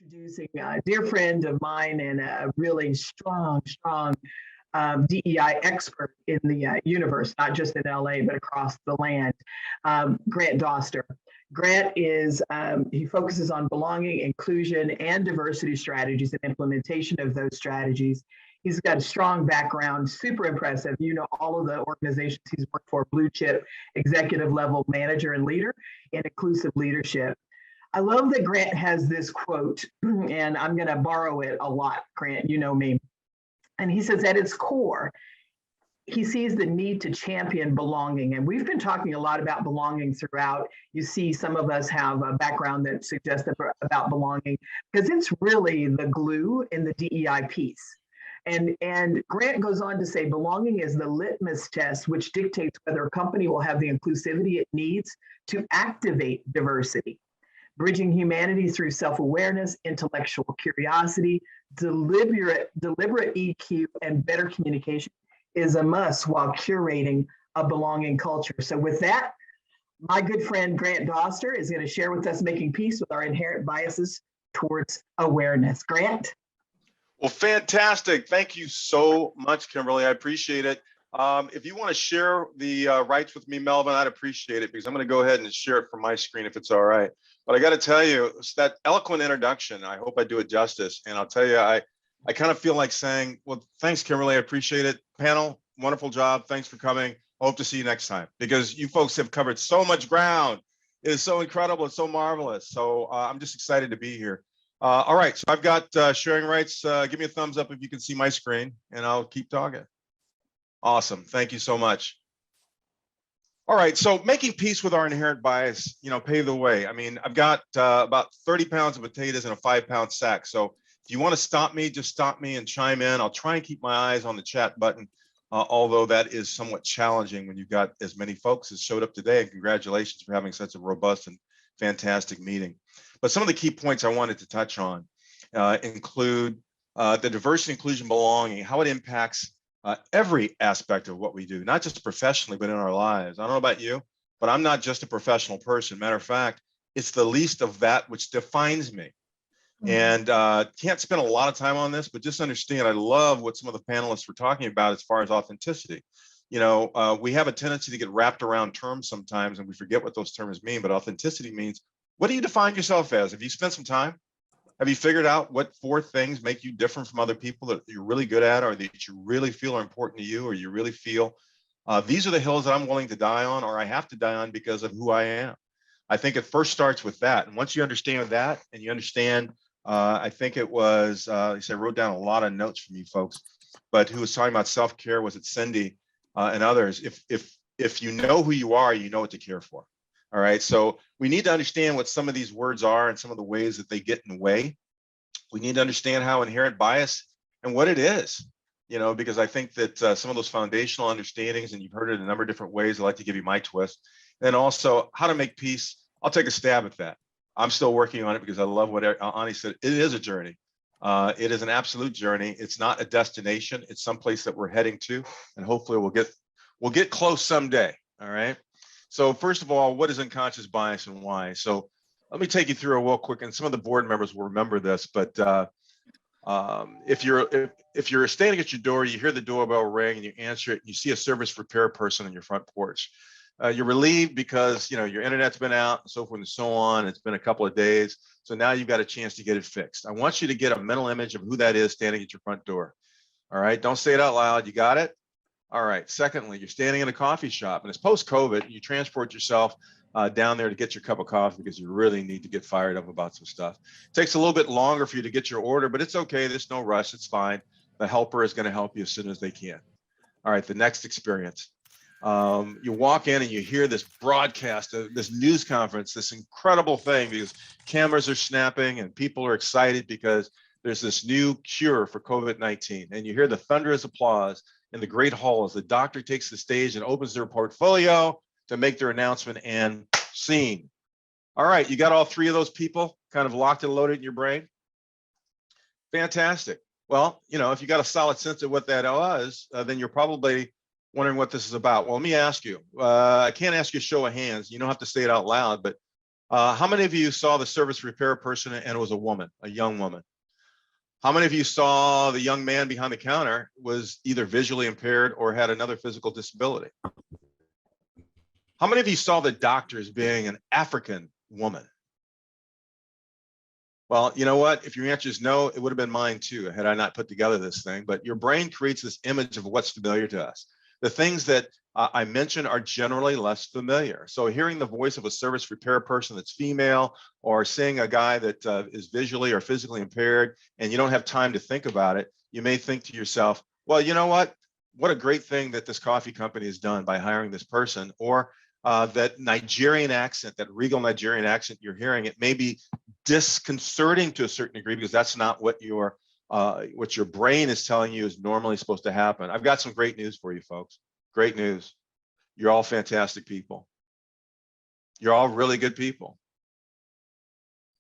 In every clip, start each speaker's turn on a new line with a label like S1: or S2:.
S1: Introducing a dear friend of mine and a really strong DEI expert in the universe, not just in LA, but across the land, Grant Doster. Grant he focuses on belonging, inclusion, and diversity strategies and implementation of those strategies. He's got a strong background, super impressive. You know, all of the organizations he's worked for, blue chip, executive level manager and leader in inclusive leadership. I love that Grant has this quote, and I'm going to borrow it a lot, Grant, you know me. And he says, at its core, he sees the need to champion belonging. And we've been talking a lot about belonging throughout. You see, some of us have a background that suggests about belonging, because it's really the glue in the DEI piece. And Grant goes on to say, belonging is the litmus test which dictates whether a company will have the inclusivity it needs to activate diversity. Bridging humanity through self-awareness, intellectual curiosity, deliberate EQ, and better communication is a must while curating a belonging culture. So with that, my good friend Grant Doster is going to share with us making peace with our inherent biases towards awareness. Grant?
S2: Well, fantastic. Thank you so much, Kimberly. I appreciate it. If you want to share the rights with me, Melvin, I'd appreciate it, because I'm going to go ahead and share it from my screen if it's all right. But I got to tell you, it's that eloquent introduction. I hope I do it justice. And I'll tell you, I kind of feel like saying, well, thanks, Kimberly. I appreciate it. Panel, wonderful job. Thanks for coming. Hope to see you next time, because you folks have covered so much ground. It is so incredible. It's so marvelous. So I'm just excited to be here. All right. So I've got sharing rights. Give me a thumbs up if you can see my screen, and I'll keep talking. Awesome. Thank you so much. All right. So making peace with our inherent bias, pave the way. I mean, I've got about 30 pounds of potatoes in a 5-pound sack. So if you want to stop me, just stop me and chime in. I'll try and keep my eyes on the chat button, although that is somewhat challenging when you've got as many folks as showed up today. And congratulations for having such a robust and fantastic meeting. But some of the key points I wanted to touch on include the diversity, inclusion, belonging, how it impacts every aspect of what we do, not just professionally, but in our lives. I don't know about you, but I'm not just a professional person. Matter of fact, it's the least of that which defines me. And can't spend a lot of time on this, but just understand, I love what some of the panelists were talking about as far as authenticity. We have a tendency to get wrapped around terms sometimes, and we forget what those terms mean. But authenticity means, what do you define yourself as? Have you spent some time? Have you figured out what 4 things make you different from other people that you're really good at, or that you really feel are important to you, or you really feel these are the hills that I'm willing to die on, or I have to die on because of who I am? I think it first starts with that. And once you understand that, and you understand, I think it was, I wrote down a lot of notes from you folks, but who was talking about self-care, was it Cindy and others? If you know who you are, you know what to care for. All right, so we need to understand what some of these words are and some of the ways that they get in the way. We need to understand how inherent bias and what it is, because I think that some of those foundational understandings, and you've heard it a number of different ways, I'd like to give you my twist. And also how to make peace. I'll take a stab at that. I'm still working on it, because I love what Ani said. It is a journey. It is an absolute journey. It's not a destination. It's someplace that we're heading to, and hopefully we'll get close someday. All right. So first of all, what is unconscious bias and why? So let me take you through a real quick, and some of the board members will remember this, but if you're standing at your door, you hear the doorbell ring and you answer it, and you see a service repair person on your front porch. You're relieved because your internet's been out and so forth and so on. It's been a couple of days. So now you've got a chance to get it fixed. I want you to get a mental image of who that is standing at your front door. All right. Don't say it out loud. You got it? All right. Secondly, you're standing in a coffee shop, and it's post-COVID. You transport yourself down there to get your cup of coffee because you really need to get fired up about some stuff. It takes a little bit longer for you to get your order, but it's okay. There's no rush. It's fine. The helper is going to help you as soon as they can. All right. The next experience. You walk in and you hear this broadcast, this news conference, this incredible thing, because cameras are snapping and people are excited because there's this new cure for COVID-19. And you hear the thunderous applause in the great hall as the doctor takes the stage and opens their portfolio to make their announcement, and scene. All right, you got all 3 of those people kind of locked and loaded in your brain? Fantastic. Well, if you got a solid sense of what that was, then you're probably wondering what this is about. Well, let me ask you. I can't ask you a show of hands. You don't have to say it out loud, but How many of you saw the service repair person and it was a woman, a young woman? How many of you saw the young man behind the counter was either visually impaired or had another physical disability? How many of you saw the doctor as being an African woman? Well, you know what? If your answer is no, it would have been mine too, had I not put together this thing. But your brain creates this image of what's familiar to us. The things that I mentioned are generally less familiar. So hearing the voice of a service repair person that's female, or seeing a guy that is visually or physically impaired, and you don't have time to think about it, you may think to yourself, well, you know what? What a great thing that this coffee company has done by hiring this person. Or that Nigerian accent, that regal Nigerian accent you're hearing, it may be disconcerting to a certain degree because that's not what your brain is telling you is normally supposed to happen. I've got some great news for you folks. Great news. You're all fantastic people. You're all really good people.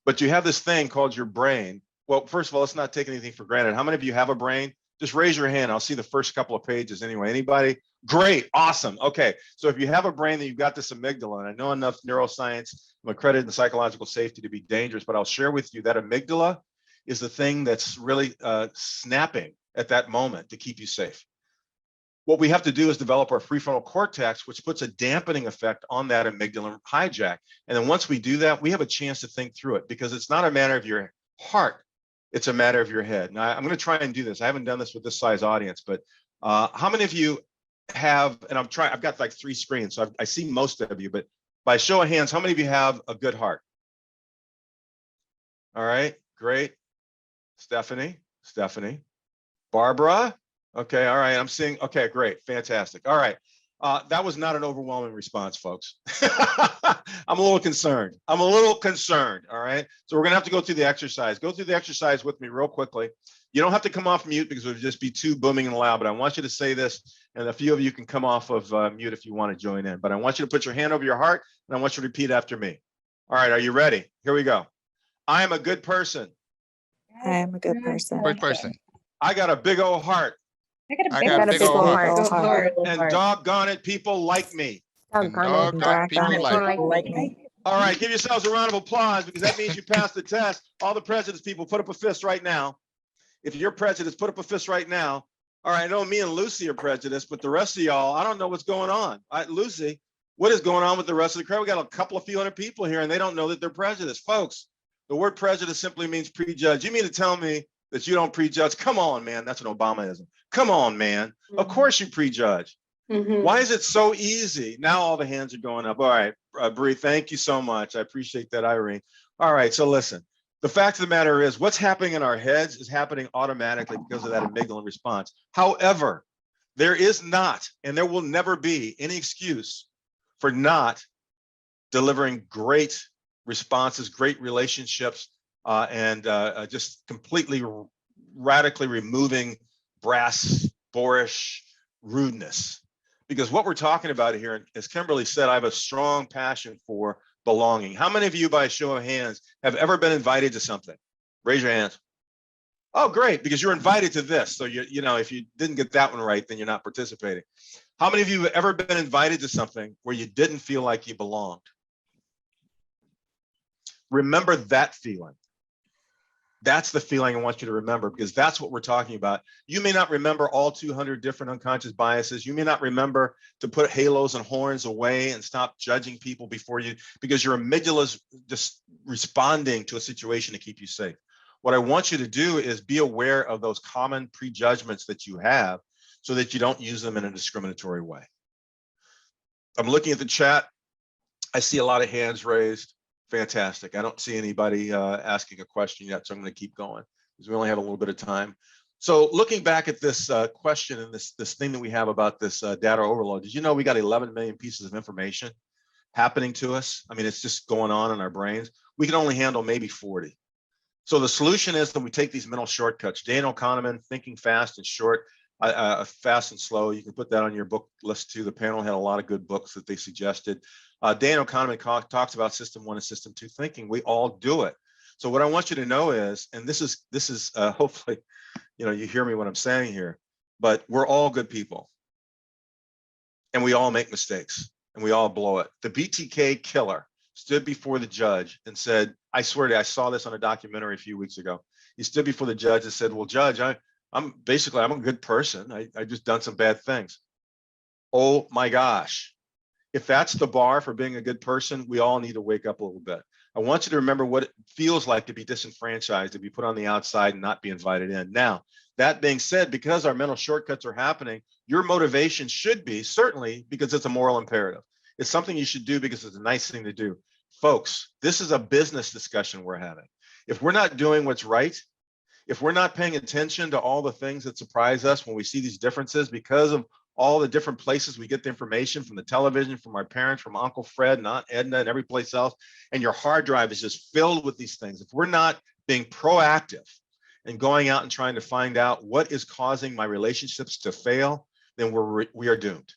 S2: But you have this thing called your brain. Well, first of all, let's not take anything for granted. How many of you have a brain? Just raise your hand. I'll see the first couple of pages anyway. Anybody? Great. Awesome. Okay. So if you have a brain, then you've got this amygdala. And I know enough neuroscience, I'm accredited in psychological safety to be dangerous, but I'll share with you that amygdala is the thing that's really snapping at that moment to keep you safe. What we have to do is develop our prefrontal cortex, which puts a dampening effect on that amygdala hijack. And then once we do that, we have a chance to think through it, because it's not a matter of your heart. It's a matter of your head. Now, I'm going to try and do this. I haven't done this with this size audience, but how many of you have, and I've got like 3 screens, so I see most of you, but by show of hands, how many of you have a good heart? All right, great. Stephanie, Barbara. Okay, all right, I'm seeing, okay, great, fantastic. All right, that was not an overwhelming response, folks. I'm a little concerned. All right? So we're gonna have to go through the exercise. Go through the exercise with me real quickly. You don't have to come off mute because it would just be too booming and loud, but I want you to say this, and a few of you can come off of mute if you want to join in. But I want you to put your hand over your heart, and I want you to repeat after me. All right, are you ready? Here we go. I am a good person.
S3: I am a good person.
S4: Good person.
S2: I got a big old heart.
S4: I got a big old heart.
S2: And doggone it, people like me.
S4: And doggone people like
S3: me.
S2: All right, give yourselves a round of applause, because that means you passed the test. All the prejudice people, put up a fist right now. If you're prejudiced, put up a fist right now. All right, I know me and Lucy are prejudiced, but the rest of y'all, I don't know what's going on. Lucy, what is going on with the rest of the crowd? We got a couple of few hundred people here, and they don't know that they're prejudiced. Folks, the word prejudice simply means prejudge. You mean to tell me that you don't prejudge? Come on, man. That's an Obamaism. Come on, man. Of course you prejudge. Why is it so easy? Now all the hands are going up. All right, Bree, thank you so much. I appreciate that, Irene. All right, so listen. The fact of the matter is, what's happening in our heads is happening automatically because of that amygdala response. However, there is not, and there will never be, any excuse for not delivering great responses, great relationships, and just completely radically removing brass, boorish rudeness. Because what we're talking about here, as Kimberly said, I have a strong passion for belonging. How many of you, by a show of hands, have ever been invited to something? Raise your hands. Oh, great, because you're invited to this. So you know, if you didn't get that one right, then you're not participating. How many of you have ever been invited to something where you didn't feel like you belonged? Remember that feeling. That's the feeling I want you to remember, because that's what we're talking about. You may not remember all 200 different unconscious biases. You may not remember to put halos and horns away and stop judging people before you, because your amygdala is just responding to a situation to keep you safe. What I want you to do is be aware of those common prejudgments that you have so that you don't use them in a discriminatory way. I'm looking at the chat. I see a lot of hands raised. Fantastic. I don't see anybody asking a question yet, so I'm going to keep going because we only have a little bit of time. So looking back at this question and this thing that we have about this data overload, did you know we got 11 million pieces of information happening to us? I mean, it's just going on in our brains. We can only handle maybe 40. So the solution is that we take these mental shortcuts. Daniel Kahneman, Thinking Fast and Short, Fast and Slow. You can put that on your book list too. The panel had a lot of good books that they suggested. Daniel Kahneman talks about system 1 and system 2 thinking. We all do it. So what I want you to know is, and this is hopefully, you know, you hear me what I'm saying here, but we're all good people, and we all make mistakes, and we all blow it. The BTK killer, stood before the judge and said, I swear to you, I saw this on a documentary a few weeks ago. He stood before the judge and said, well, judge, I'm a good person. I just done some bad things. Oh my gosh. If that's the bar for being a good person, we all need to wake up a little bit. I want you to remember what it feels like to be disenfranchised, to be put on the outside and not be invited in. Now, that being said, because our mental shortcuts are happening, your motivation should be, certainly because it's a moral imperative. It's something you should do because it's a nice thing to do. Folks, this is a business discussion we're having. If we're not doing what's right, if we're not paying attention to all the things that surprise us when we see these differences because of all the different places we get the information from, the television, from our parents, from Uncle Fred and Aunt Edna and every place else, and your hard drive is just filled with these things. If we're not being proactive and going out and trying to find out what is causing my relationships to fail, then we are doomed.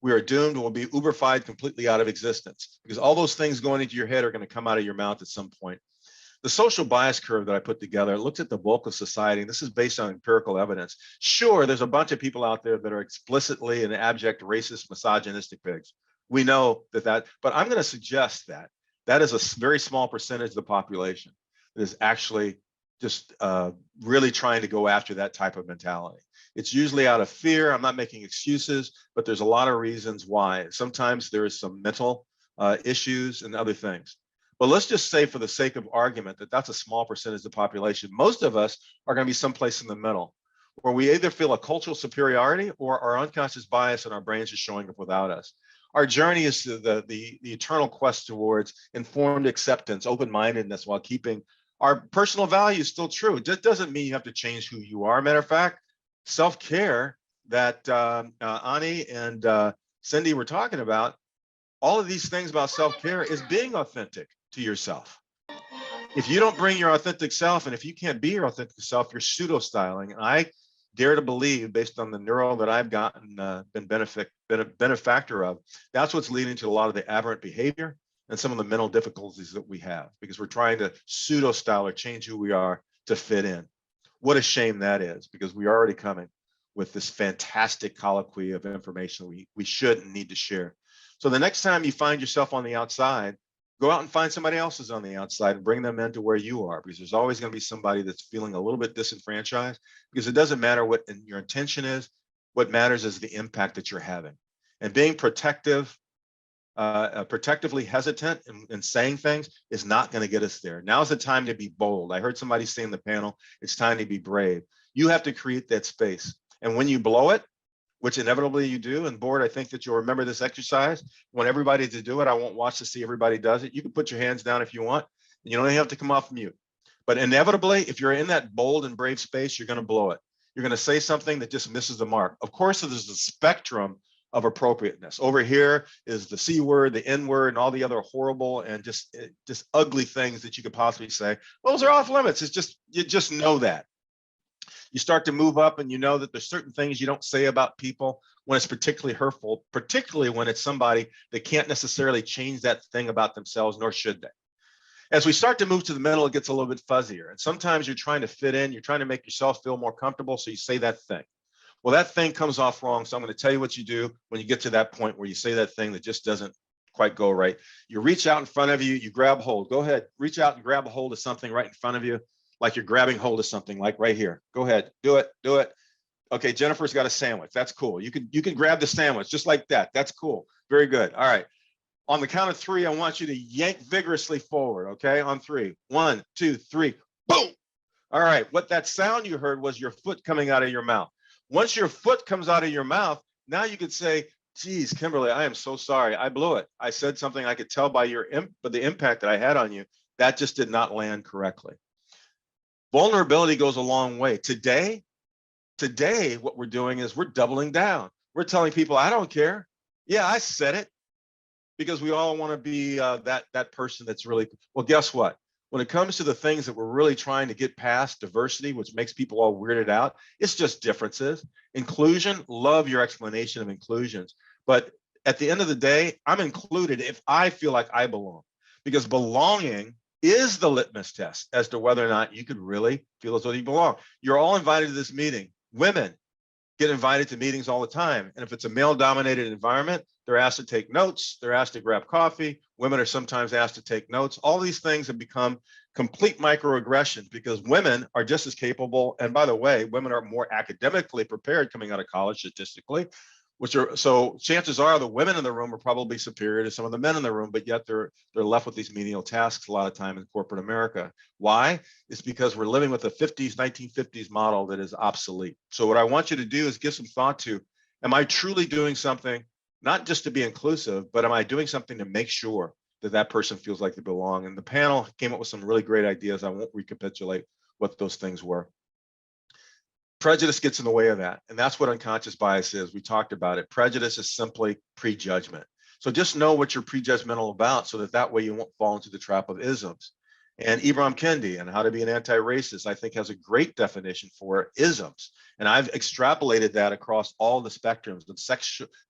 S2: We are doomed and will be Uberfied completely out of existence, because all those things going into your head are going to come out of your mouth at some point. The social bias curve that I put together looks at the bulk of society, and this is based on empirical evidence. Sure, there's a bunch of people out there that are explicitly and abject racist, misogynistic pigs. We know that, but I'm going to suggest that that is a very small percentage of the population that is actually just really trying to go after that type of mentality. It's usually out of fear. I'm not making excuses, but there's a lot of reasons why. Sometimes there is some mental issues and other things. But let's just say, for the sake of argument, that that's a small percentage of the population. Most of us are going to be someplace in the middle, where we either feel a cultural superiority or our unconscious bias and our brains are showing up without us. Our journey is to the eternal quest towards informed acceptance, open-mindedness, while keeping our personal values still true. It just doesn't mean you have to change who you are. Matter of fact, self-care that Ani and Cindy were talking about, all of these things about self-care is being authentic to yourself. If you don't bring your authentic self, and if you can't be your authentic self, you're pseudo-styling. And I dare to believe, based on the neural that I've gotten, been a benefactor of, that's what's leading to a lot of the aberrant behavior and some of the mental difficulties that we have, because we're trying to pseudo-style or change who we are to fit in. What a shame that is, because we are already coming with this fantastic colloquy of information we should and need to share. So the next time you find yourself on the outside, go out and find somebody else who's on the outside and bring them into where you are, because there's always going to be somebody that's feeling a little bit disenfranchised, because it doesn't matter what your intention is. What matters is the impact that you're having. And being protective, protectively hesitant in saying things is not going to get us there. Now's the time to be bold. I heard somebody say in the panel, it's time to be brave. You have to create that space. And when you blow it, which inevitably you do, and board, I think that you'll remember this exercise. I want everybody to do it. I won't watch to see everybody does it. You can put your hands down if you want. You don't even have to come off mute. But inevitably, if you're in that bold and brave space, you're going to blow it. You're going to say something that just misses the mark. Of course, there's a spectrum of appropriateness. Over here is the C word, the N word, and all the other horrible and just ugly things that you could possibly say. Those are off limits. It's just, you just know that. You start to move up, and you know that there's certain things you don't say about people when it's particularly hurtful, particularly when it's somebody that can't necessarily change that thing about themselves, nor should they. As we start to move to the middle, it gets a little bit fuzzier. And sometimes you're trying to fit in, you're trying to make yourself feel more comfortable, so you say that thing. Well, that thing comes off wrong, so I'm going to tell you what you do when you get to that point where you say that thing that just doesn't quite go right. You reach out in front of you, you grab hold. Go ahead, reach out and grab a hold of something right in front of you, like you're grabbing hold of something, like right here. Go ahead, do it, do it. Okay, Jennifer's got a sandwich. That's cool. You can grab the sandwich just like that. That's cool. Very good. All right. On the count of three, I want you to yank vigorously forward. Okay, on three. 1, 2, 3. Boom. All right. What that sound you heard was your foot coming out of your mouth. Once your foot comes out of your mouth, now you could say, geez, Kimberly, I am so sorry. I blew it. I said something I could tell by the impact that I had on you. That just did not land correctly. Vulnerability goes a long way. Today, what we're doing is we're doubling down. We're telling people, I don't care. Yeah, I said it, because we all want to be that person that's really, well, guess what? When it comes to the things that we're really trying to get past, diversity, which makes people all weirded out, it's just differences. Inclusion, love your explanation of inclusions. But at the end of the day, I'm included if I feel like I belong, because belonging is the litmus test as to whether or not you could really feel as though you belong. You're all invited to this meeting. Women, get invited to meetings all the time. And if it's a male-dominated environment, they're asked to take notes, they're asked to grab coffee, women are sometimes asked to take notes. All these things have become complete microaggressions because women are just as capable. And by the way, women are more academically prepared coming out of college statistically, so chances are the women in the room are probably superior to some of the men in the room, but yet they're left with these menial tasks a lot of time in corporate America. Why? It's because we're living with a 1950s model that is obsolete. So what I want you to do is give some thought to, am I truly doing something, not just to be inclusive, but am I doing something to make sure that that person feels like they belong? And the panel came up with some really great ideas. I won't recapitulate what those things were. Prejudice gets in the way of that. And that's what unconscious bias is. We talked about it. Prejudice is simply prejudgment. So just know what you're prejudgmental about so that way you won't fall into the trap of isms. And Ibram Kendi and How to Be an Anti-Racist, I think, has a great definition for isms. And I've extrapolated that across all the spectrums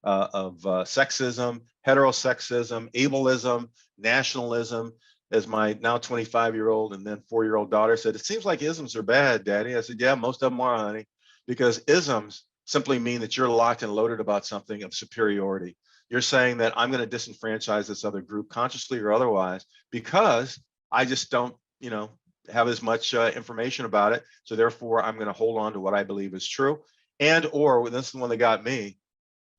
S2: of sexism, heterosexism, ableism, nationalism. As my now 25-year-old and then 4-year-old daughter said, it seems like isms are bad, Daddy. I said, yeah, most of them are, honey, because isms simply mean that you're locked and loaded about something of superiority. You're saying that I'm going to disenfranchise this other group consciously or otherwise because I just don't, have as much information about it. So therefore, I'm going to hold on to what I believe is true. And or this is the one that got me.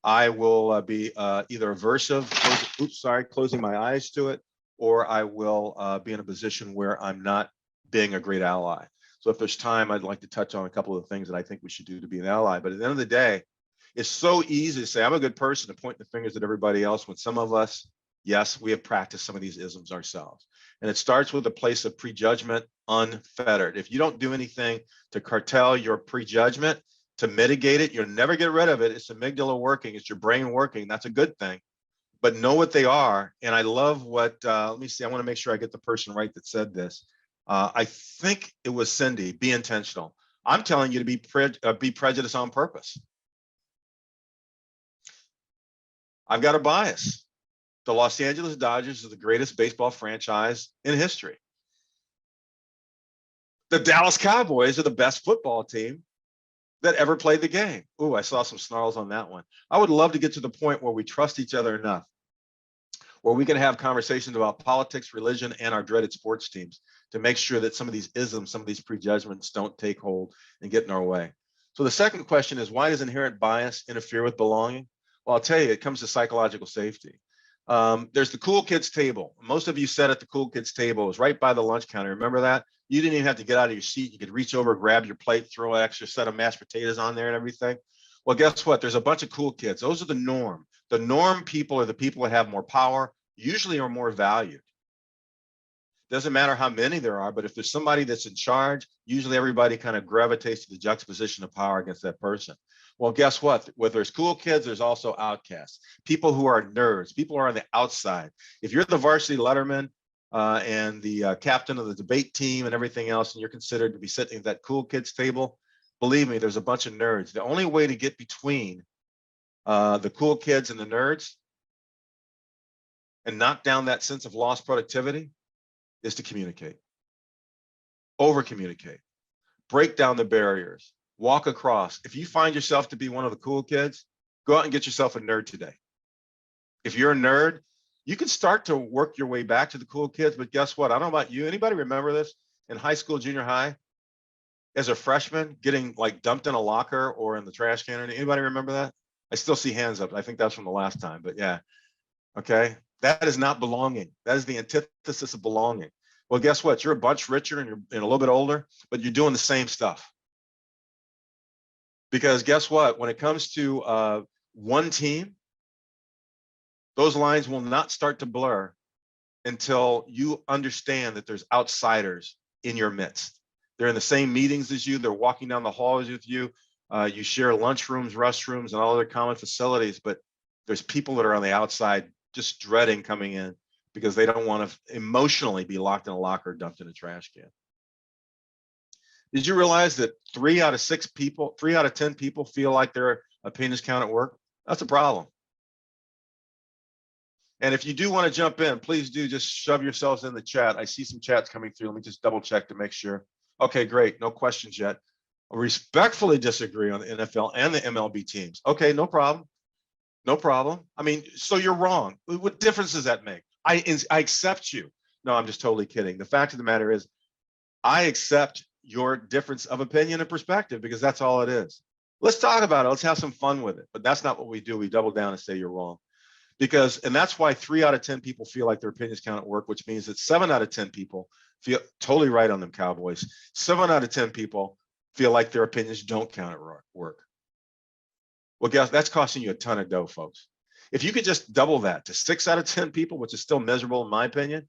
S2: I will be either aversive, closing my eyes to it, or I will be in a position where I'm not being a great ally. So if there's time, I'd like to touch on a couple of things that I think we should do to be an ally. But at the end of the day, it's so easy to say, I'm a good person, to point the fingers at everybody else, when some of us, yes, we have practiced some of these isms ourselves. And it starts with a place of prejudgment unfettered. If you don't do anything to curtail your prejudgment, to mitigate it, you'll never get rid of it. It's amygdala working, it's your brain working. That's a good thing. But know what they are. And I love what, let me see, I want to make sure I get the person right that said this. I think it was Cindy, be intentional. I'm telling you to be prejudiced on purpose. I've got a bias. The Los Angeles Dodgers is the greatest baseball franchise in history. The Dallas Cowboys are the best football team that ever played the game. Ooh, I saw some snarls on that one. I would love to get to the point where we trust each other enough, where we can have conversations about politics, religion, and our dreaded sports teams to make sure that some of these isms, some of these prejudgments don't take hold and get in our way. So the second question is, why does inherent bias interfere with belonging? Well, I'll tell you, it comes to psychological safety. There's the cool kids table. Most of you sat at the cool kids table. It was right by the lunch counter. Remember that? You didn't even have to get out of your seat. You could reach over, grab your plate, throw an extra set of mashed potatoes on there and everything. Well, guess what? There's a bunch of cool kids. Those are the norm. The norm people are the people that have more power, usually are more valued. Doesn't matter how many there are, but if there's somebody that's in charge, usually everybody kind of gravitates to the juxtaposition of power against that person. Well, guess what? Where there's cool kids, there's also outcasts, people who are nerds, people who are on the outside. If you're the varsity letterman and the captain of the debate team and everything else, and you're considered to be sitting at that cool kids table, believe me, there's a bunch of nerds. The only way to get between the cool kids and the nerds and knock down that sense of lost productivity is to communicate, over communicate, break down the barriers, walk across. If you find yourself to be one of the cool kids, go out and get yourself a nerd today. If you're a nerd, you can start to work your way back to the cool kids, but guess what? I don't know about you. Anybody remember this in high school, junior high, as a freshman, getting like dumped in a locker or in the trash can? Anybody remember that? I still see hands up. I think that's from the last time, but yeah. Okay. That is not belonging. That is the antithesis of belonging. Well, guess what? You're a bunch richer and you're a little bit older, but you're doing the same stuff. Because guess what? When it comes to one team, those lines will not start to blur until you understand that there's outsiders in your midst. They're in the same meetings as you. They're walking down the halls with you. You share lunchrooms, restrooms, and all other common facilities, but there's people that are on the outside just dreading coming in because they don't want to emotionally be locked in a locker or dumped in a trash can. Did you realize that 3 out of 10 people feel like their opinions count at work? That's a problem. And if you do want to jump in, please do just shove yourselves in the chat. I see some chats coming through. Let me just double check to make sure. Okay, great. No questions yet. respectfully disagree on the NFL and the MLB teams. Okay, no problem. No problem. I mean, so you're wrong. What difference does that make? I accept you. No, I'm just totally kidding. The fact of the matter is, I accept your difference of opinion and perspective because that's all it is. Let's talk about it. Let's have some fun with it. But that's not what we do. We double down and say you're wrong. And that's why 3 out of 10 people feel like their opinions count at work, which means that 7 out of 10 people feel totally right on them, Cowboys. 7 out of 10 people feel like their opinions don't count at work. Well, guess that's costing you a ton of dough, folks. If you could just double that to 6 out of 10 people, which is still miserable in my opinion,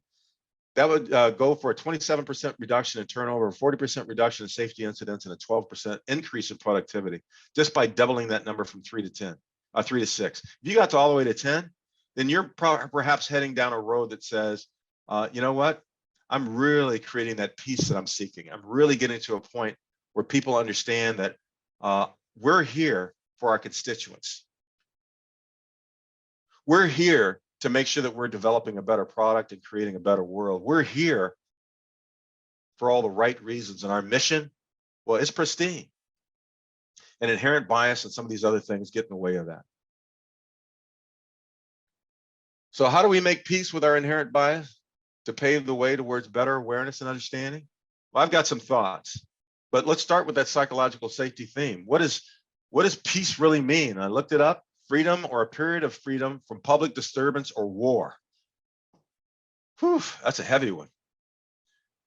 S2: that would go for a 27% reduction in turnover, a 40% reduction in safety incidents, and a 12% increase in productivity just by doubling that number from 3 to 6. If you got to all the way to 10, then you're perhaps heading down a road that says, you know what? I'm really creating that peace that I'm seeking. I'm really getting to a point where people understand that we're here for our constituents. We're here to make sure that we're developing a better product and creating a better world. We're here for all the right reasons, and our mission, well, it's pristine. And inherent bias and some of these other things get in the way of that. So how do we make peace with our inherent bias to pave the way towards better awareness and understanding? Well, I've got some thoughts, but let's start with that psychological safety theme. What does peace really mean? I looked it up. Freedom or a period of freedom from public disturbance or war. Whew, that's a heavy one.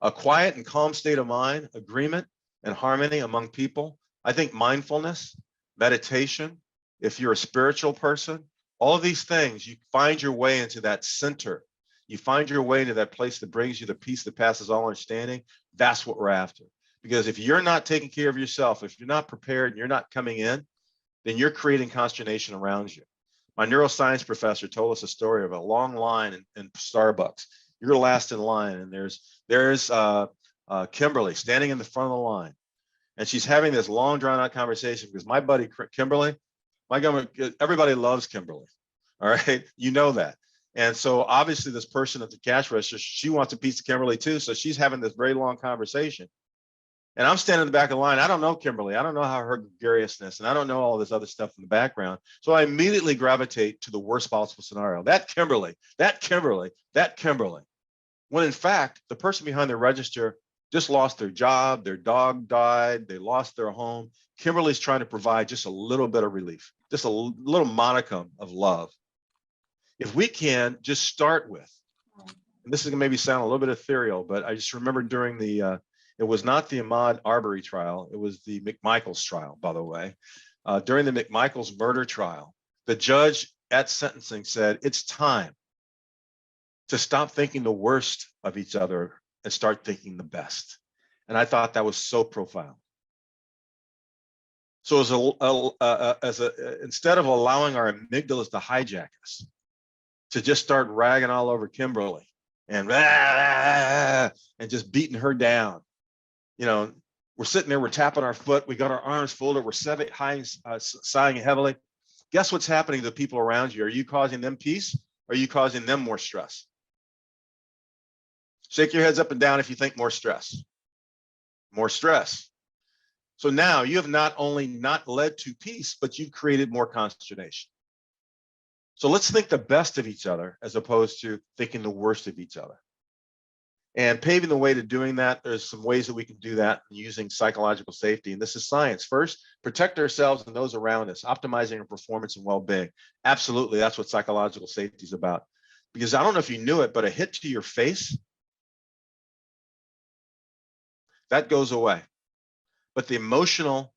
S2: A quiet and calm state of mind, agreement and harmony among people. I think mindfulness, meditation, if you're a spiritual person, all of these things, you find your way into that center. You find your way into that place that brings you the peace that passes all understanding. That's what we're after. Because if you're not taking care of yourself, if you're not prepared and you're not coming in, then you're creating consternation around you. My neuroscience professor told us a story of a long line in Starbucks. You're last in line, and there's Kimberly standing in the front of the line, and she's having this long, drawn-out conversation because my buddy Kimberly, everybody loves Kimberly. All right, you know that. And so obviously this person at the cash register, she wants a piece of Kimberly too. So she's having this very long conversation. And I'm standing in the back of the line. I don't know Kimberly. I don't know how her gregariousness, and I don't know all this other stuff in the background. So I immediately gravitate to the worst possible scenario. That Kimberly, that Kimberly, that Kimberly. When in fact, the person behind the register just lost their job, their dog died, they lost their home. Kimberly's trying to provide just a little bit of relief, just a little modicum of love. If we can just start with, and this is gonna maybe sound a little bit ethereal, but I just remember during the, it was not the Ahmaud Arbery trial. It was the McMichaels trial, by the way. During the McMichaels murder trial, the judge at sentencing said, it's time to stop thinking the worst of each other and start thinking the best. And I thought that was so profound. So instead of allowing our amygdalas to hijack us, to just start ragging all over Kimberly and just beating her down, you know, we're sitting there, we're tapping our foot, we got our arms folded, we're sighing heavily. Guess what's happening to the people around you? Are you causing them peace? Or are you causing them more stress? Shake your heads up and down if you think more stress. More stress. So now you have not only not led to peace, but you've created more consternation. So let's think the best of each other as opposed to thinking the worst of each other. And paving the way to doing that, there's some ways that we can do that using psychological safety. And this is science. First, protect ourselves and those around us, optimizing our performance and well-being. Absolutely, that's what psychological safety is about. Because I don't know if you knew it, but a hit to your face, that goes away. But the emotional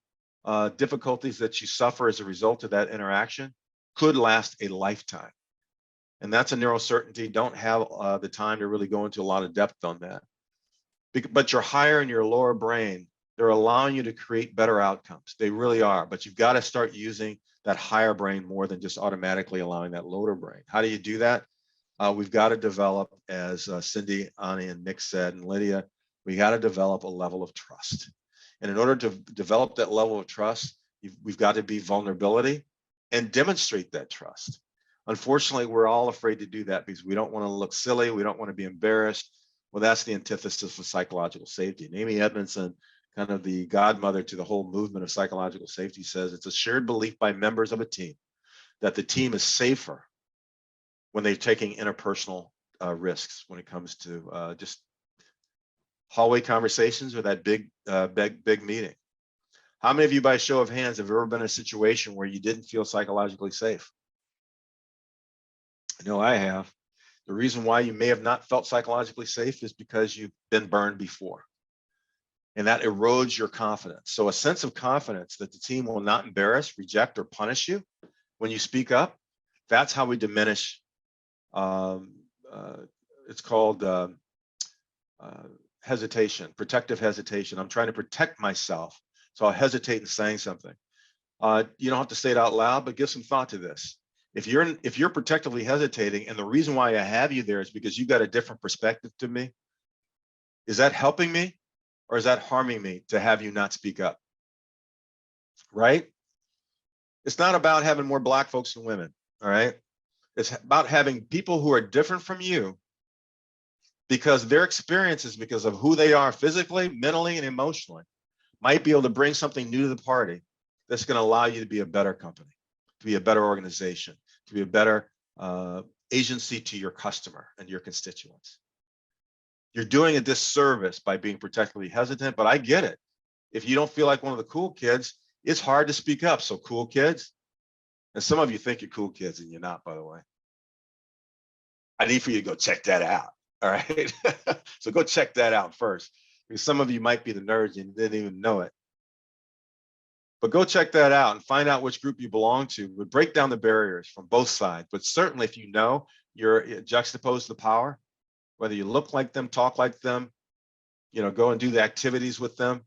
S2: difficulties that you suffer as a result of that interaction could last a lifetime. And that's a neurocertainty. Don't have the time to really go into a lot of depth on that. But your higher and your lower brain, they're allowing you to create better outcomes. They really are. But you've got to start using that higher brain more than just automatically allowing that lower brain. How do you do that? We've got to develop, as Cindy, Ani, and Nick said, and Lydia, we got to develop a level of trust. And in order to develop that level of trust, we've got to be vulnerability and demonstrate that trust. Unfortunately, we're all afraid to do that because we don't want to look silly. We don't want to be embarrassed. Well, that's the antithesis of psychological safety. And Amy Edmondson kind of the godmother to the whole movement of psychological safety, says it's a shared belief by members of a team that the team is safer when they're taking interpersonal risks when it comes to just hallway conversations or that big meeting. How many of you, by show of hands, have ever been in a situation where you didn't feel psychologically safe? I know I have. The reason why you may have not felt psychologically safe is because you've been burned before. And that erodes your confidence. So a sense of confidence that the team will not embarrass, reject, or punish you when you speak up, that's how we diminish. It's called hesitation, protective hesitation. I'm trying to protect myself, so I'll hesitate in saying something. You don't have to say it out loud, but give some thought to this. If you're protectively hesitating, and the reason why I have you there is because you got a different perspective to me, is that helping me? Or is that harming me to have you not speak up? Right? It's not about having more Black folks than women, all right? It's about having people who are different from you because their experiences, because of who they are physically, mentally, and emotionally, might be able to bring something new to the party that's going to allow you to be a better company, to be a better organization, to be a better agency to your customer and your constituents. You're doing a disservice by being protectively hesitant, but I get it. If you don't feel like one of the cool kids, it's hard to speak up. So cool kids, and some of you think you're cool kids and you're not, by the way. I need for you to go check that out. All right. So go check that out first, because some of you might be the nerds and you didn't even know it. But go check that out and find out which group you belong to. But break down the barriers from both sides. But certainly if you know you're juxtaposed to the power, whether you look like them, talk like them, go and do the activities with them.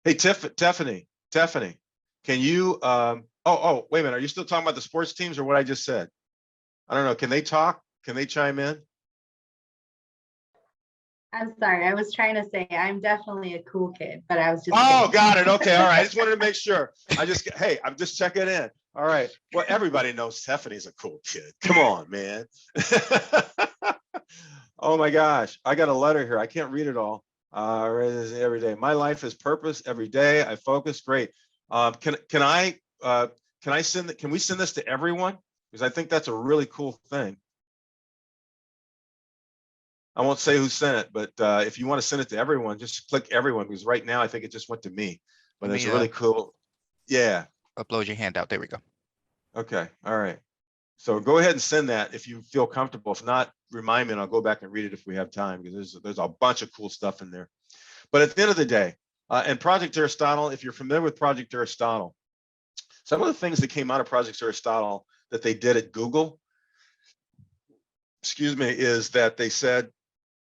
S2: Hey, Tiffany, can you, wait a minute. Are you still talking about the sports teams or what I just said? I don't know. Can they talk? Can they chime in?
S5: I'm sorry. I was trying to say I'm definitely a cool kid, but I was just.
S2: Oh, got it. Okay. All right. I just wanted to make sure. Hey, I'm just checking in. All right. Well, everybody knows Stephanie's a cool kid. Come on, man. Oh my gosh. I got a letter here. I can't read it all. I read this every day. My life is purpose every day. I focus. Great. Can we send this to everyone? Because I think that's a really cool thing. I won't say who sent it, but if you want to send it to everyone, just click everyone, because right now I think it just went to me. But it's really cool. Yeah.
S4: Upload your handout. There we go.
S2: Okay. All right. So go ahead and send that if you feel comfortable. If not, remind me and I'll go back and read it if we have time, because there's a bunch of cool stuff in there. But at the end of the day, and Project Aristotle, if you're familiar with Project Aristotle, some of the things that came out of Project Aristotle that they did at Google, is that they said,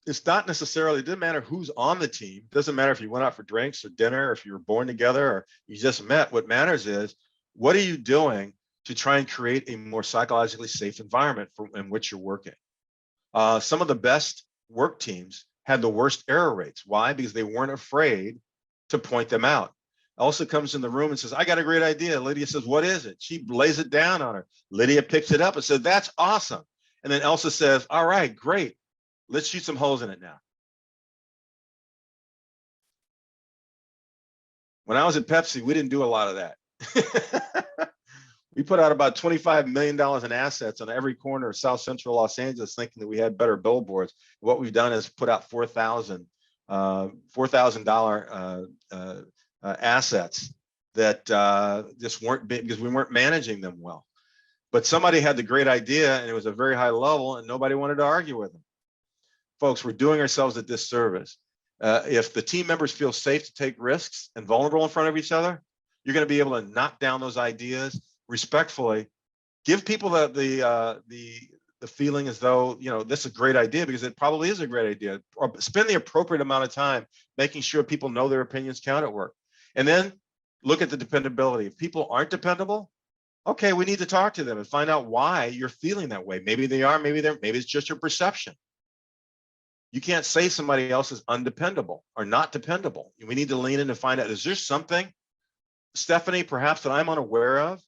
S2: it's not necessarily, it didn't matter who's on the team. It doesn't matter if you went out for drinks or dinner, or if you were born together, or you just met. What matters is, what are you doing to try and create a more psychologically safe environment in which you're working? Some of the best work teams had the worst error rates. Why? Because they weren't afraid to point them out. Elsa comes in the room and says, I got a great idea. Lydia says, what is it? She lays it down on her. Lydia picks it up and says, that's awesome. And then Elsa says, all right, great. Let's shoot some holes in it now. When I was at Pepsi, we didn't do a lot of that. We put out about $25 million in assets on every corner of South Central Los Angeles, thinking that we had better billboards. What we've done is put out $4,000 assets that just weren't big because we weren't managing them well. But somebody had the great idea, and it was a very high level, and nobody wanted to argue with them. Folks, we're doing ourselves a disservice. If the team members feel safe to take risks and vulnerable in front of each other, you're going to be able to knock down those ideas respectfully. Give people the feeling as though, this is a great idea, because it probably is a great idea. Or spend the appropriate amount of time making sure people know their opinions count at work. And then look at the dependability. If people aren't dependable, okay, we need to talk to them and find out why you're feeling that way. Maybe they are, maybe it's just your perception. You can't say somebody else is undependable or not dependable. We need to lean in and find out, is there something, Stephanie, perhaps that I'm unaware of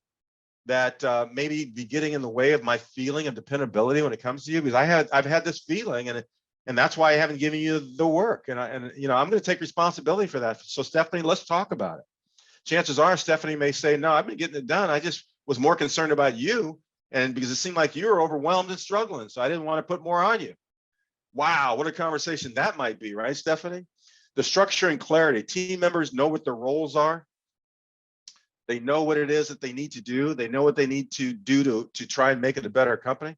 S2: that maybe be getting in the way of my feeling of dependability when it comes to you? Because I've had this feeling, and And that's why I haven't given you the work. And I'm going to take responsibility for that. So Stephanie, let's talk about it. Chances are Stephanie may say, no, I've been getting it done. I just was more concerned about you. And because it seemed like you were overwhelmed and struggling. So I didn't want to put more on you. Wow, what a conversation that might be, right, Stephanie? The structure and clarity. Team members know what their roles are. They know what it is that they need to do. They know what they need to do to try and make it a better company.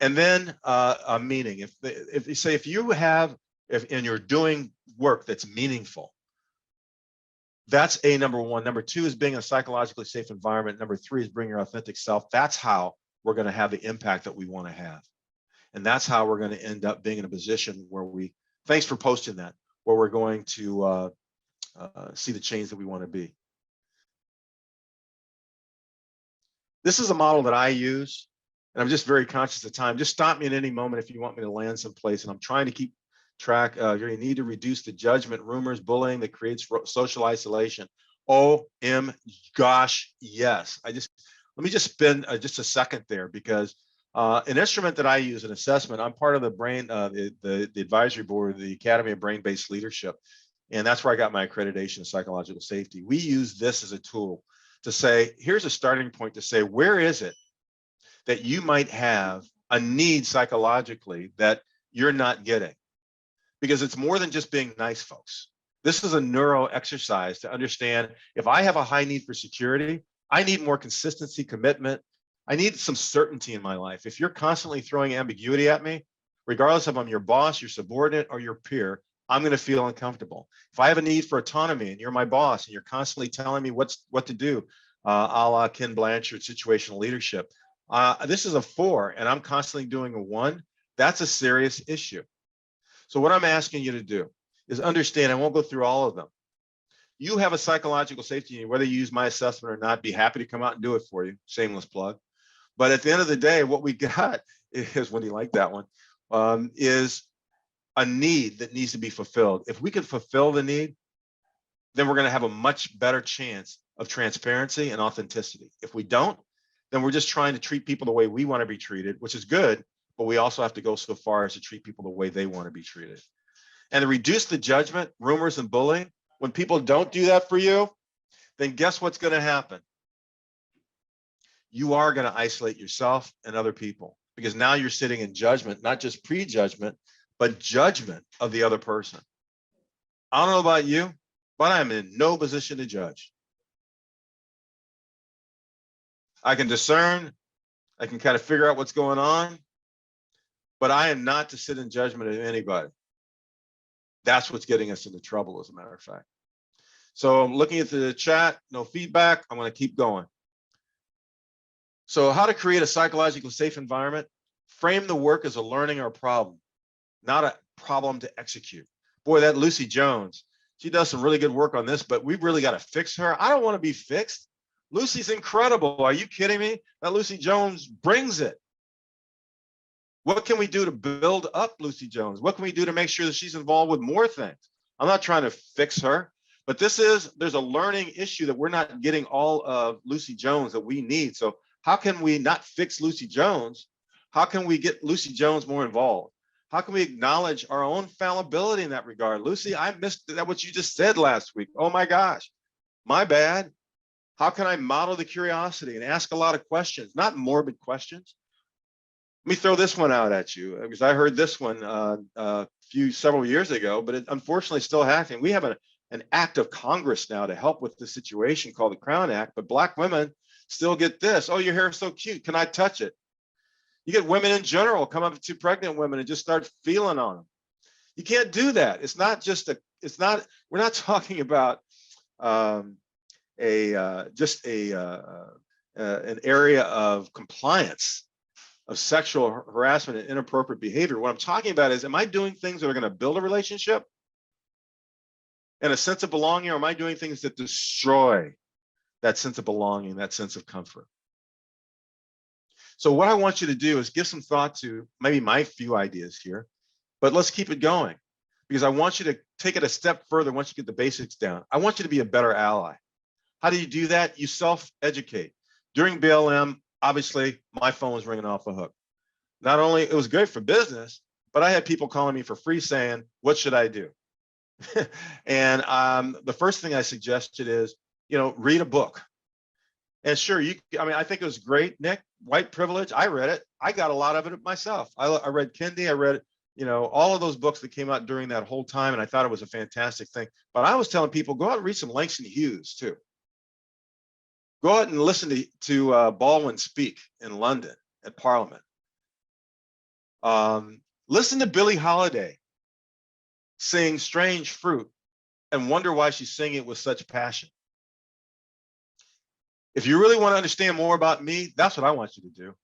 S2: And then a meaning. If you're doing work that's meaningful, that's number one. Number two is being a psychologically safe environment. Number three is bring your authentic self. That's how we're going to have the impact that we want to have. And that's how we're going to end up being in a position where thanks for posting that, where we're going to see the change that we want to be. This is a model that I use, and I'm just very conscious of time. Just stop me at any moment if you want me to land someplace. And I'm trying to keep track. You need to reduce the judgment, rumors, bullying that creates social isolation. Gosh, yes. Let me just spend just a second there, because an instrument that I use, an assessment, I'm part of the the advisory board of the Academy of Brain-Based Leadership. And that's where I got my accreditation in psychological safety. We use this as a tool to say, here's a starting point to say, where is it that you might have a need psychologically that you're not getting? Because it's more than just being nice, folks. This is a neuro exercise to understand, if I have a high need for security, I need more consistency, commitment. I need some certainty in my life. If you're constantly throwing ambiguity at me, regardless if I'm your boss, your subordinate, or your peer, I'm going to feel uncomfortable. If I have a need for autonomy and you're my boss and you're constantly telling me what to do, a la Ken Blanchard, situational leadership, this is a 4 and I'm constantly doing a 1, that's a serious issue. So what I'm asking you to do is understand, I won't go through all of them. You have a psychological safety need, whether you use my assessment or not, be happy to come out and do it for you. Shameless plug. But at the end of the day, what we got is, when you like that one, is a need that needs to be fulfilled. If we can fulfill the need, then we're going to have a much better chance of transparency and authenticity. If we don't, then we're just trying to treat people the way we want to be treated, which is good, but we also have to go so far as to treat people the way they want to be treated. And to reduce the judgment, rumors, and bullying, when people don't do that for you, then guess what's going to happen? You are going to isolate yourself and other people, because now you're sitting in judgment, not just prejudgment, but judgment of the other person. I don't know about you, but I'm in no position to judge. I can discern, I can kind of figure out what's going on, but I am not to sit in judgment of anybody. That's what's getting us into trouble, as a matter of fact. So I'm looking at the chat, no feedback. I'm going to keep going. So how to create a psychologically safe environment? Frame the work as a learning or a problem, not a problem to execute. Boy, that Lucy Jones, she does some really good work on this, but we've really got to fix her. I don't want to be fixed. Lucy's incredible. Are you kidding me? That Lucy Jones brings it. What can we do to build up Lucy Jones? What can we do to make sure that she's involved with more things? I'm not trying to fix her, but there's a learning issue that we're not getting all of Lucy Jones that we need. So how can we not fix Lucy Jones? How can we get Lucy Jones more involved? How can we acknowledge our own fallibility in that regard? Lucy, I missed that what you just said last week. Oh my gosh, my bad. How can I model the curiosity and ask a lot of questions, not morbid questions? Let me throw this one out at you, because I heard this one several years ago, but it unfortunately still happening. We have an act of Congress now to help with the situation called the Crown Act, but Black women still get this. Oh, your hair is so cute. Can I touch it? You get women in general come up to pregnant women and just start feeling on them. You can't do that. It's not just we're not talking about an area of compliance of sexual harassment and inappropriate behavior. What I'm talking about is, am I doing things that are going to build a relationship and a sense of belonging, or am I doing things that destroy that sense of belonging, that sense of comfort? So what I want you to do is give some thought to maybe my few ideas here, but let's keep it going, because I want you to take it a step further once you get the basics down. I want you to be a better ally. How do you do that? You self-educate. During BLM, obviously, my phone was ringing off the hook. Not only it was great for business, but I had people calling me for free saying, what should I do? And the first thing I suggested is, read a book. And sure, I think it was great, Nick, white privilege. I read it. I got a lot of it myself. I read Kendi. I read, all of those books that came out during that whole time. And I thought it was a fantastic thing. But I was telling people, go out and read some Langston Hughes too. Go out and listen to Baldwin speak in London at Parliament. Listen to Billie Holiday sing Strange Fruit and wonder why she's singing it with such passion. If you really want to understand more about me, that's what I want you to do.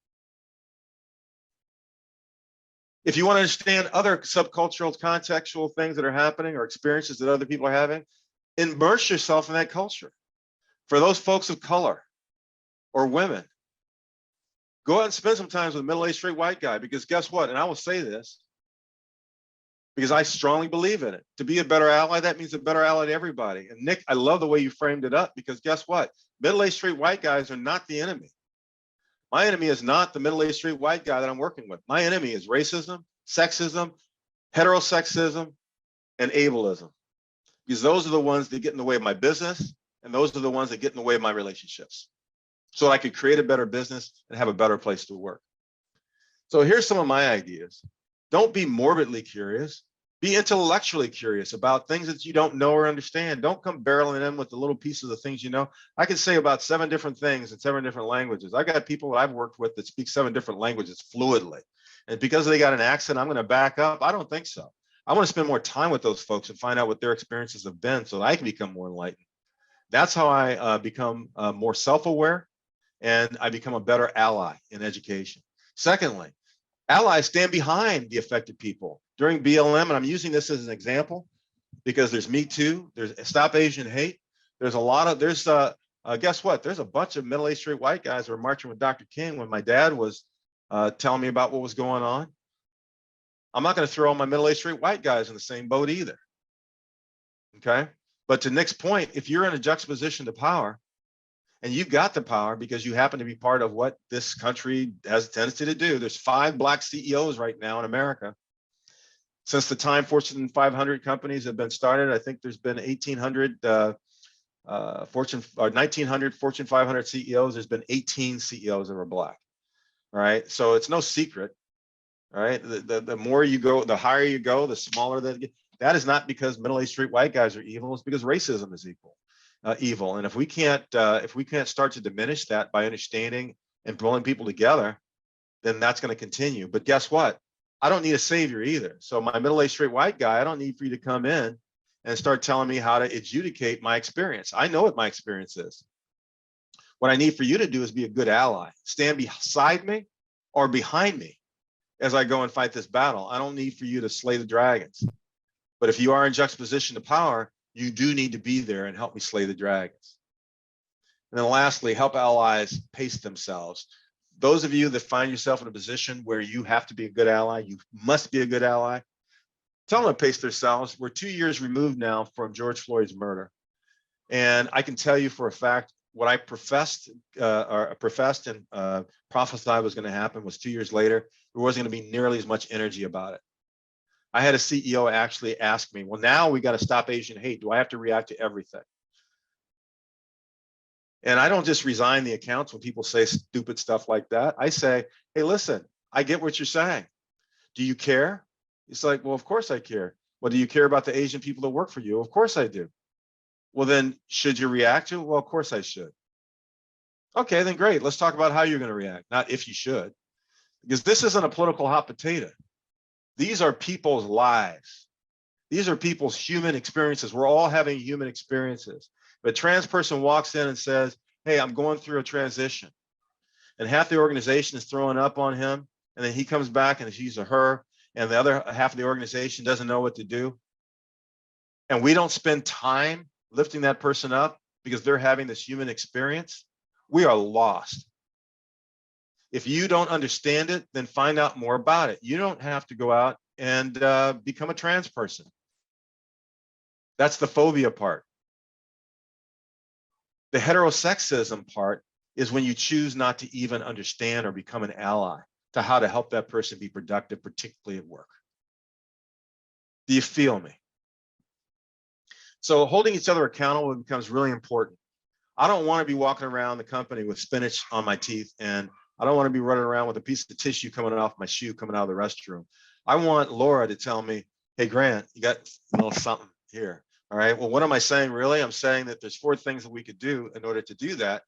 S2: If you want to understand other subcultural, contextual things that are happening or experiences that other people are having, immerse yourself in that culture. For those folks of color or women, go out and spend some time with a middle-aged straight white guy, because guess what? And I will say this, because I strongly believe in it. To be a better ally, that means a better ally to everybody. And Nick, I love the way you framed it up, because guess what? Middle-aged straight white guys are not the enemy. My enemy is not the middle-aged straight white guy that I'm working with. My enemy is racism, sexism, heterosexism, and ableism. Because those are the ones that get in the way of my business, and those are the ones that get in the way of my relationships. So I could create a better business and have a better place to work. So here's some of my ideas. Don't be morbidly curious. Be intellectually curious about things that you don't know or understand. Don't come barreling in with the little pieces of things you know. I can say about 7 different things in 7 different languages. I got people that I've worked with that speak 7 different languages fluidly. And because they got an accent, I'm going to back up? I don't think so. I want to spend more time with those folks and find out what their experiences have been so that I can become more enlightened. That's how I become more self-aware, and I become a better ally in education. Secondly, allies stand behind the affected people. During BLM, and I'm using this as an example because there's Me Too, there's Stop Asian Hate. There's a lot of, guess what? There's a bunch of middle-aged straight white guys who were marching with Dr. King when my dad was telling me about what was going on. I'm not going to throw all my middle-aged straight white guys in the same boat either. Okay? But to Nick's point, if you're in a juxtaposition to power, and you've got the power because you happen to be part of what this country has a tendency to do. There's 5 Black CEOs right now in America. Since the time Fortune 500 companies have been started, I think there's been 1,800 1,900 Fortune 500 CEOs. There's been 18 CEOs that are Black. All right, so it's no secret. All right, the more you go, the higher you go, the smaller that get. That is not because middle-aged straight white guys are evil. It's because racism is evil. And if we can't start to diminish that by understanding and pulling people together, then that's going to continue. But guess what? I don't need a savior either. So my middle-aged straight white guy, I don't need for you to come in and start telling me how to adjudicate my experience. I know what my experience is. What I need for you to do is be a good ally. Stand beside me or behind me as I go and fight this battle. I don't need for you to slay the dragons. But if you are in juxtaposition to power, you do need to be there and help me slay the dragons. And then lastly, help allies pace themselves. Those of you that find yourself in a position where you have to be a good ally, you must be a good ally, tell them to pace themselves. We're 2 years removed now from George Floyd's murder. And I can tell you for a fact, what I professed and prophesied was going to happen was 2 years later, there wasn't going to be nearly as much energy about it. I had a CEO actually ask me, well, now we got to stop Asian hate. Do I have to react to everything? And I don't just resign the accounts when people say stupid stuff like that. I say, hey, listen, I get what you're saying. Do you care? It's like, well, of course I care. Well, do you care about the Asian people that work for you? Of course I do. Well, then should you react to it? Well, of course I should. Okay, then great. Let's talk about how you're going to react, not if you should. Because this isn't a political hot potato. These are people's lives. These are people's human experiences. We're all having human experiences. If a trans person walks in and says, hey, I'm going through a transition, and half the organization is throwing up on him, and then he comes back and he's or her, and the other half of the organization doesn't know what to do, and we don't spend time lifting that person up because they're having this human experience, we are lost. If you don't understand it, then find out more about it. You don't have to go out and become a trans person. That's the phobia part. The heterosexism part is when you choose not to even understand or become an ally to how to help that person be productive, particularly at work. Do you feel me? So holding each other accountable becomes really important. I don't want to be walking around the company with spinach on my teeth, and I don't want to be running around with a piece of tissue coming off my shoe coming out of the restroom. I want Laura to tell me, hey, Grant, you got a little something here. All right. Well, what am I saying really? I'm saying that there's 4 things that we could do in order to do that.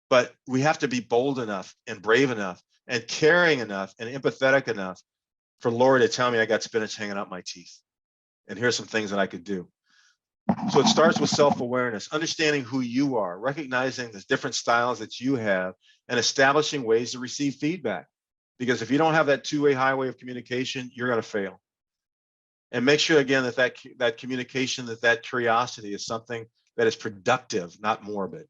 S2: But we have to be bold enough and brave enough and caring enough and empathetic enough for Laura to tell me I got spinach hanging out my teeth. And here's some things that I could do. So it starts with self-awareness, understanding who you are, recognizing the different styles that you have, and establishing ways to receive feedback. Because if you don't have that two-way highway of communication, you're going to fail. And make sure, again, that communication, that curiosity is something that is productive, not morbid.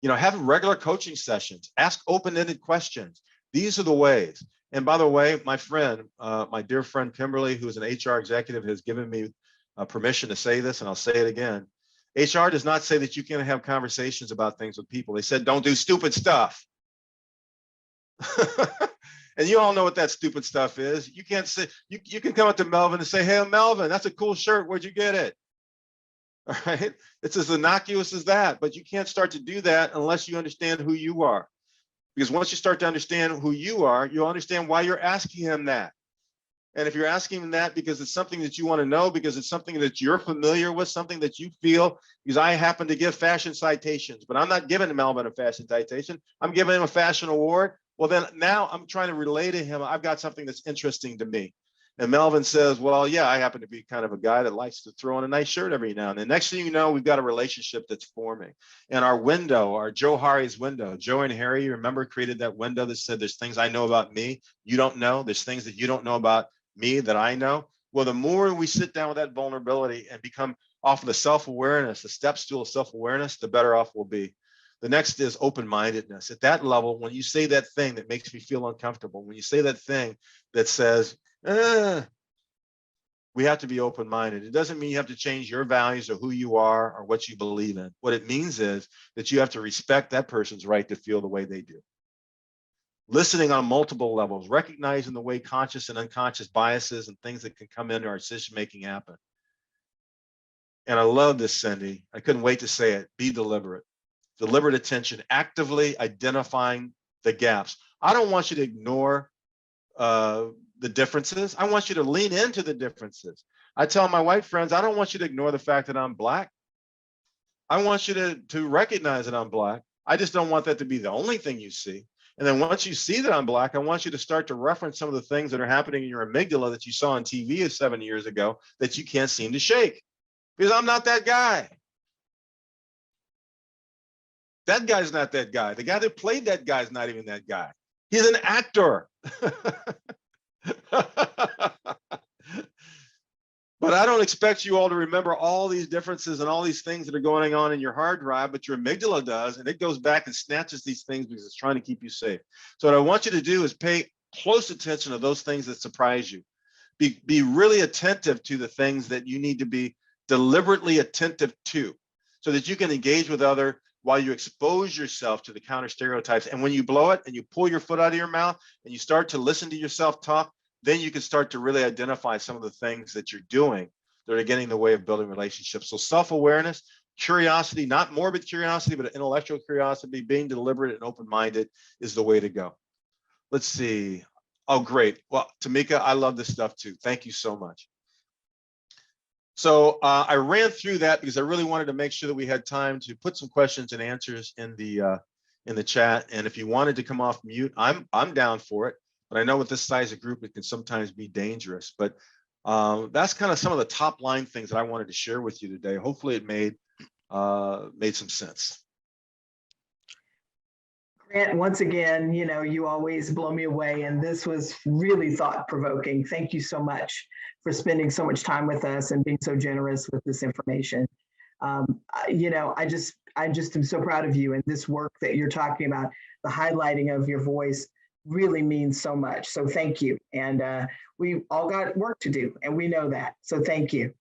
S2: You know, have regular coaching sessions, ask open-ended questions. These are the ways. And by the way, my friend, my dear friend Kimberly, who is an HR executive, has given me permission to say this, and I'll say it again. HR does not say that you can't have conversations about things with people. They said, don't do stupid stuff. And you all know what that stupid stuff is. You can't say, you can come up to Melvin and say, hey, Melvin, that's a cool shirt. Where'd you get it? All right. It's as innocuous as that, but you can't start to do that unless you understand who you are. Because once you start to understand who you are, you'll understand why you're asking him that. And if you're asking him that because it's something that you want to know, because it's something that you're familiar with, something that you feel, because I happen to give fashion citations, but I'm not giving Melvin a fashion citation. I'm giving him a fashion award. Well, then now I'm trying to relay to him, I've got something that's interesting to me. And Melvin says, well, yeah, I happen to be kind of a guy that likes to throw on a nice shirt every now and then. Next thing you know, we've got a relationship that's forming. And our window, our Joe Hari's window, Joe and Harry, you remember, created that window that said, there's things I know about me you don't know. There's things that you don't know about me that I know. Well, the more we sit down with that vulnerability and become off of the self-awareness, the step stool of self-awareness, the better off we'll be. The next is open-mindedness. At that level, when you say that thing that makes me feel uncomfortable, when you say that thing that says, we have to be open-minded. It doesn't mean you have to change your values or who you are or what you believe in. What it means is that you have to respect that person's right to feel the way they do. Listening on multiple levels, recognizing the way conscious and unconscious biases and things that can come into our decision-making happen. And I love this, Cindy. I couldn't wait to say it. Be deliberate. Deliberate attention, actively identifying the gaps. I don't want you to ignore the differences. I want you to lean into the differences. I tell my white friends, I don't want you to ignore the fact that I'm Black. I want you to recognize that I'm Black. I just don't want that to be the only thing you see. And then once you see that I'm Black, I want you to start to reference some of the things that are happening in your amygdala that you saw on TV 7 years ago that you can't seem to shake. Because I'm not that guy. That guy's not that guy. The guy that played that guy is not even that guy. He's an actor. But I don't expect you all to remember all these differences and all these things that are going on in your hard drive, but your amygdala does, and it goes back and snatches these things because it's trying to keep you safe. So what I want you to do is pay close attention to those things that surprise you. Be really attentive to the things that you need to be deliberately attentive to so that you can engage with other while you expose yourself to the counter stereotypes. And when you blow it and you pull your foot out of your mouth and you start to listen to yourself talk, then you can start to really identify some of the things that you're doing that are getting in the way of building relationships. So self-awareness, curiosity, not morbid curiosity, but intellectual curiosity, being deliberate and open-minded is the way to go. Let's see. Oh, great. Well, Tamika, I love this stuff too. Thank you so much. So I ran through that because I really wanted to make sure that we had time to put some questions and answers in the chat. And if you wanted to come off mute, I'm down for it. But I know with this size of group, it can sometimes be dangerous. But that's kind of some of the top line things that I wanted to share with you today. Hopefully it made some sense.
S1: Grant, once again, you always blow me away, and this was really thought-provoking. Thank you so much for spending so much time with us and being so generous with this information. I just am so proud of you, and this work that you're talking about, the highlighting of your voice really means so much. So thank you. And we all got work to do, and we know that. So thank you.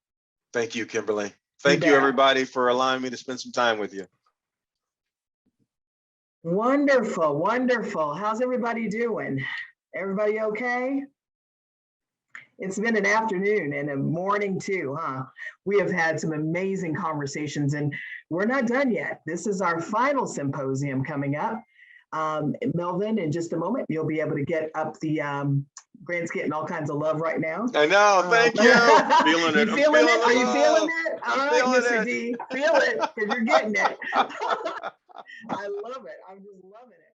S2: Thank you, Kimberly. Thank you, everybody, for allowing me to spend some time with you.
S1: Wonderful, wonderful. How's everybody doing? Everybody okay? It's been an afternoon and a morning too, huh? We have had some amazing conversations and we're not done yet. This is our final symposium coming up. Melvin, in just a moment, you'll be able to get up the, Grant's getting all kinds of love right now.
S2: I know. Thank you. Feeling it.
S1: You feeling it? Are you
S2: the
S1: feeling
S2: love.
S1: it? All
S2: I'm
S1: right,
S2: feeling
S1: Mr.
S2: it.
S1: D, feel it because you're getting it. I love it. I'm just loving it.